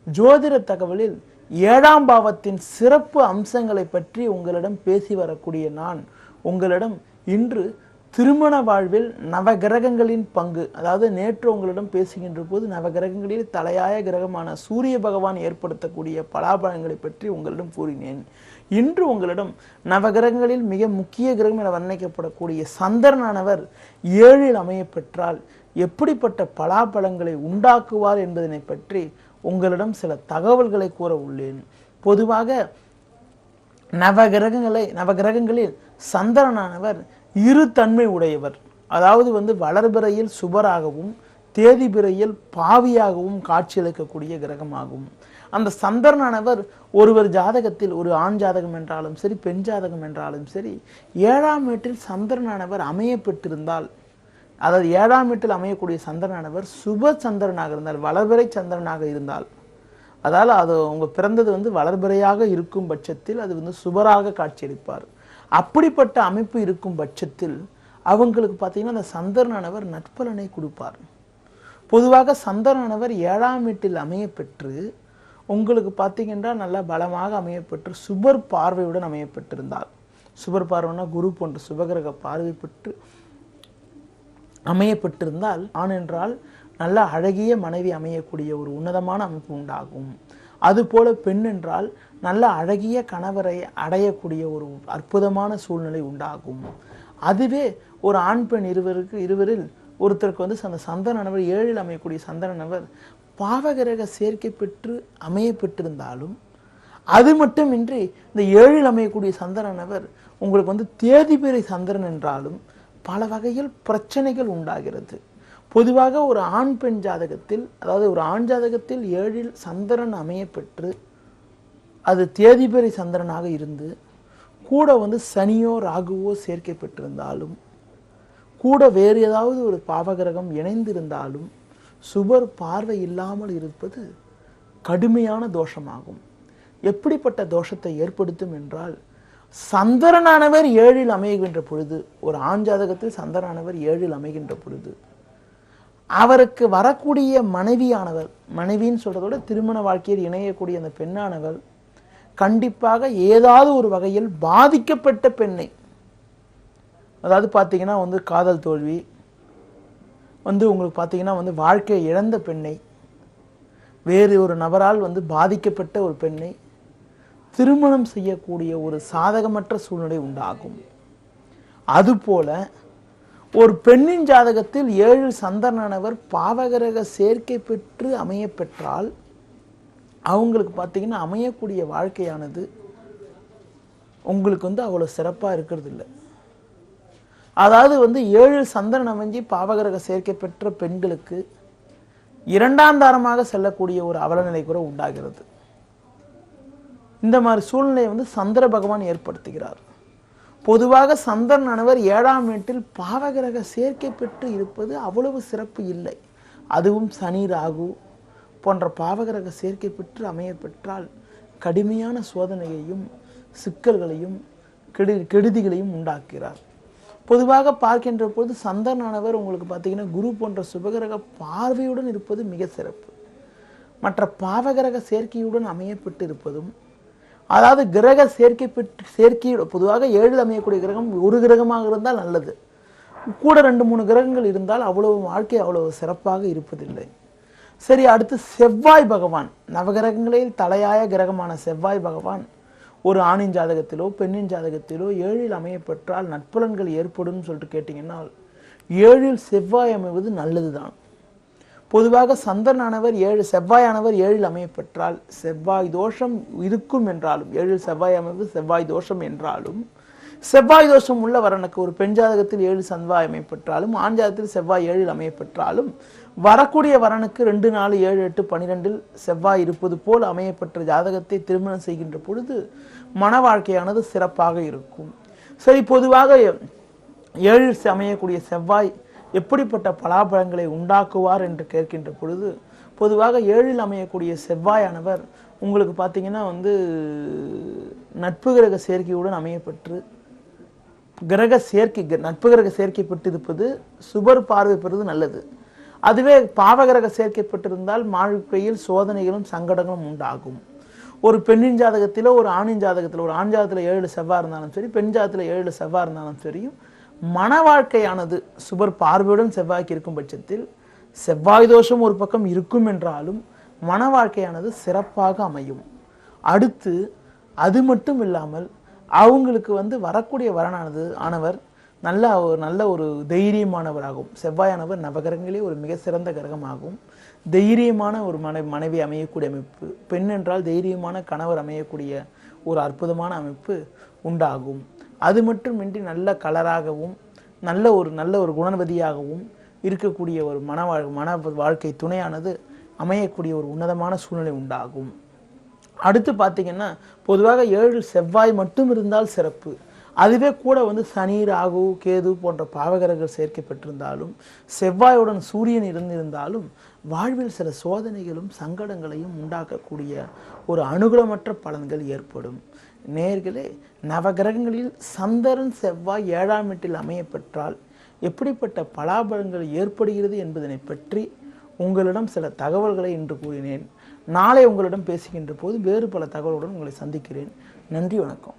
ஜோதிட தகவலில் 7ஆம் பாவத்தின் சிறப்பு அம்சங்களை பற்றி உங்களிடம் பேசி வரக்கூடிய நான் உங்களிடம் இன்று திருமண வாழ்வில் நவகிரகங்களின் பங்கு, அதாவது நேற்று உங்களிடம் பேசுகின்ற போது நவகிரகங்களில் தலையாய கிரகமான சூரிய பகவான் ஏற்படுத்தக்கூடிய பலாபலங்களை பற்றி உங்களிடம் கூறினேன். இன்று உங்களிடம் நவகிரகங்களில் மிக முக்கிய கிரகம் என வர்ணிக்கப்படக்கூடிய சந்திரனானவர் 7இல் அமைய பெற்றால் எப்படிப்பட்ட பலாபலங்களை உண்டாக்குவார் என்பதனை பற்றி உங்களிடம் சில தகவல்களை கூற உள்ளேன். பொதுவாக நவகிரகங்களில் சந்திரனானவர் இரு தன்மை உடையவர். அதாவது வளர்பிறையில் சுபராகவும் தேதிபிறையில் பாவியாகவும் காட்சியளிக்கக்கூடிய கிரகமாகும். அந்த சந்திரனானவர் ஒருவர் ஜாதகத்தில், ஒரு ஆண் ஜாதகம் என்றாலும் சரி பெண் ஜாதகம் என்றாலும் சரி, 7ஆம் வீட்டில் சந்திரனானவர் அமைய பெற்றிருந்தால், அதாவது 7ஆம் வீட்டில் அமையக்கூடிய சந்திரனானவர் சுப சந்திரனாக இருந்தால், வளர்பிறை சந்திரனாக இருந்தால், அதாவது அது உங்க பிறந்தது வளர்பிறையாக இருக்கும் பட்சத்தில் அது சுபராக காட்சியளிப்பார். அப்படிப்பட்ட அமைப்பு இருக்கும் பட்சத்தில் அவங்களுக்கு பார்த்தீங்கன்னா அந்த சந்திரனானவர் நட்பலனை கொடுப்பார். பொதுவாக சந்திரனானவர் 7ஆம் வீட்டில் அமைய பெற்று உங்களுக்கு பார்த்தீங்கன்னா நல்லா பலமாக அமையப்பெற்று சுபர் பார்வையுடன் அமையப்பெற்றிருந்தால், சுபர் பார்வைனா குரு போன்ற சுபகிரக பார்வை பெற்று அமையப்பட்டிருந்தால் ஆண் என்றால் நல்ல அழகிய மனைவி அமையக்கூடிய ஒரு உன்னதமான அமைப்பு உண்டாகும். அதுபோல பெண் என்றால் நல்ல அழகிய கணவரை அடையக்கூடிய ஒரு அற்புதமான சூழ்நிலை உண்டாகும். அதுவே ஒரு ஆண் பெண் இருவரில் ஒருத்தருக்கு அந்த சந்திரனானவர் 7இல் அமையக்கூடிய சந்திரனானவர் பாவகிரக சேர்க்கை பெற்று அமைய பெற்றிருந்தாலும், அது மட்டுமின்றி இந்த 7இல் அமையக்கூடிய சந்திரனானவர் உங்களுக்கு தேதிபிறை சந்திரன் என்றாலும் பல வகையில் பிரச்சனைகள் உண்டாகிறது. பொதுவாக ஒரு ஆண் பெண் ஜாதகத்தில், அதாவது ஒரு ஆண் ஜாதகத்தில் 7இல் சந்திரன் அமைய பெற்று அது தேதிபிறை சந்திரனாக இருந்து கூட சனியோ ராகுவோ சேர்க்கை பெற்றிருந்தாலும், கூட வேறு ஏதாவது ஒரு பாவகிரகம் இணைந்திருந்தாலும் சுபர் பார்வை இல்லாமல் இருப்பது கடுமையான தோஷமாகும். எப்படிப்பட்ட தோஷத்தை ஏற்படுத்தும் என்றால், சந்திரனானவர் 7இல் அமைகின்ற பொழுது, ஒரு ஆண் ஜாதகத்தில் சந்திரனானவர் 7இல் அமைகின்ற பொழுது அவருக்கு வரக்கூடிய மனைவியானவர், மனைவின்னு சொல்றதோட திருமண வாழ்க்கையில் இணையக்கூடிய அந்த பெண்ணானவர் கண்டிப்பாக ஏதாவது ஒரு வகையில் பாதிக்கப்பட்ட பெண்ணை, அதாவது பார்த்தீங்கன்னா காதல் தோல்வி, உங்களுக்கு பார்த்தீங்கன்னா வாழ்க்கையை இழந்த பெண்ணை, வேறு ஒரு நபரால் பாதிக்கப்பட்ட ஒரு பெண்ணை திருமணம் செய்யக்கூடிய ஒரு சாதகமற்ற சூழ்நிலை உண்டாகும். அதுபோல ஒரு பெண்ணின் ஜாதகத்தில் 7இல் சந்திரனானவர் பாவகிரக சேர்க்கை பெற்று அமைய பெற்றால் அவங்களுக்கு பார்த்தீங்கன்னா அமையக்கூடிய வாழ்க்கையானது உங்களுக்கு அவ்வளோ சிறப்பாக இருக்கிறது இல்லை. அதாவது 7இல் சந்திரன் அமைஞ்சி பாவகிரக சேர்க்கை பெற்ற பெண்களுக்கு 2ஆம் தாரமாக செல்லக்கூடிய ஒரு அவலநிலை கூட உண்டாகிறது. இந்த மாதிரி சூழ்நிலையை சந்திர பகவான் ஏற்படுத்துகிறார். பொதுவாக சந்திரனானவர் 7ஆம் வீட்டில் பாவகிரக சேர்க்கை பெற்று இருப்பது அவ்வளவு சிறப்பு இல்லை. அதுவும் சனி ராகு போன்ற பாவகிரக சேர்க்கை பெற்று அமைய பெற்றால் கடுமையான சோதனையையும் சிக்கல்களையும் கெடுதிகளையும் உண்டாக்குகிறார். பொதுவாக பார்க்கின்ற பொழுது சந்திரனானவர் உங்களுக்கு பார்த்தீங்கன்னா குரு போன்ற சுபகிரக பார்வையுடன் இருப்பது மிக சிறப்பு. மற்ற பாவகிரக சேர்க்கையுடன் அமையப்பட்டு இருப்பதும், அதாவது கிரக சேர்க்கையோட பொதுவாக 7இல் அமையக்கூடிய கிரகம் ஒரு கிரகமாக இருந்தால் நல்லது, கூட 2-3 கிரகங்கள் இருந்தால் அவ்வளவு வாழ்க்கை அவ்வளவு சிறப்பாக இருப்பதில்லை. சரி, அடுத்து செவ்வாய் பகவான், நவகிரகங்களில் தலையாய கிரகமான செவ்வாய் பகவான் ஒரு ஆணின் ஜாதகத்திலோ பெண்ணின் ஜாதகத்திலோ 7இல் அமைய பெற்றால் நற்பலன்கள் ஏற்படும் சொல்லிட்டு கேட்டீங்கன்னா 7இல் செவ்வாய் அமைவது நல்லதுதான். பொதுவாக சந்திரனானவர் செவ்வாயானவர் 7இல் அமைய பெற்றால் செவ்வாய் தோஷம் இருக்கும் என்றாலும், 7இல் செவ்வாய் அமைவது செவ்வாய் தோஷம் என்றாலும், செவ்வாய் தோஷம் உள்ள வரனுக்கு ஒரு பெண் ஜாதகத்தில் 7 செவ்வாய் அமையப்பெற்றாலும், ஆண் ஜாதகத்தில் செவ்வாய் 7இல் அமையப்பெற்றாலும், வரக்கூடிய வரனுக்கு 2, 4, 7, 8, 12இல் செவ்வாய் இருப்பது போல் அமையப்பெற்ற ஜாதகத்தை திருமணம் செய்கின்ற பொழுது மன வாழ்க்கையானது சிறப்பாக இருக்கும். சரி, பொதுவாக 7இல் அமையக்கூடிய செவ்வாய் எப்படிப்பட்ட பலாபலங்களை உண்டாக்குவார் என்று கேட்கின்ற பொழுது, பொதுவாக 7இல் அமையக்கூடிய செவ்வாயானவர் உங்களுக்கு பார்த்தீங்கன்னா நட்பு கிரக சேர்க்கையுடன் அமையப்பெற்று நட்பு கிரக சேர்க்கை பெற்றிருப்பது சுபர் பார்வை பெறுவது நல்லது. அதுவே பாவகிரக சேர்க்கப்பட்டிருந்தால் வாழ்க்கையில் சோதனைகளும் சங்கடங்களும் உண்டாகும். ஒரு பெண்ணின் ஜாதகத்திலோ ஒரு ஆணின் ஜாதகத்தில், ஒரு ஆண் ஜாதகத்தில் 7 செவ்வாய் இருந்தாலும் சரி, பெண் ஜாதகத்தில் 7 செவ்வாய் இருந்தாலும் சரியும், மன வாழ்க்கையானது சுபர் பார்வையுடன் செவ்வாய்க்கு இருக்கும் பட்சத்தில் செவ்வாய் தோஷம் ஒரு பக்கம் இருக்கும் என்றாலும் மன வாழ்க்கையானது சிறப்பாக அமையும். அடுத்து அது மட்டும் இல்லாமல் அவங்களுக்கு வரக்கூடிய வரனானது ஆனவர் நல்ல ஒரு தைரியமானவராகும். செவ்வாயானவர் நவகிரகங்களே ஒரு மிக சிறந்த கிரகமாகும். தைரியமான ஒரு மனைவி அமையக்கூடிய அமைப்பு, பெண் என்றால் தைரியமான கணவர் அமையக்கூடிய ஒரு அற்புதமான அமைப்பு உண்டாகும். அது மட்டுமின்றி நல்ல கலராகவும் நல்ல ஒரு குணவதியாகவும் இருக்கக்கூடிய ஒரு மன வாழ்க்கை துணையானது அமையக்கூடிய ஒரு உன்னதமான சூழ்நிலை உண்டாகும். அடுத்து பார்த்தீங்கன்னா பொதுவாக 7 செவ்வாய் மட்டும் இருந்தால் சிறப்பு. அதுவே கூட சனி, ராகு, கேது போன்ற பாவகிரகங்கள் சேர்க்கப்பட்டிருந்தாலும் செவ்வாயுடன் சூரியன் இருந்திருந்தாலும் வாழ்வில் சில சோதனைகளும் சங்கடங்களையும் உண்டாக்கக்கூடிய ஒரு அனுகூலமற்ற பலன்கள் ஏற்படும். நேயர்களே, நவகிரகங்களில் சந்திரன் செவ்வாய் 7ஆம் வீட்டில் அமைய பெற்றால் எப்படிப்பட்ட பலாபலன்கள் ஏற்படுகிறது என்பதனை பற்றி உங்களிடம் சில தகவல்களை இன்று கூறினேன். நாளை உங்களிடம் பேசுகின்ற போது வேறு பல தகவலுடன் உங்களை சந்திக்கிறேன். நன்றி, வணக்கம்.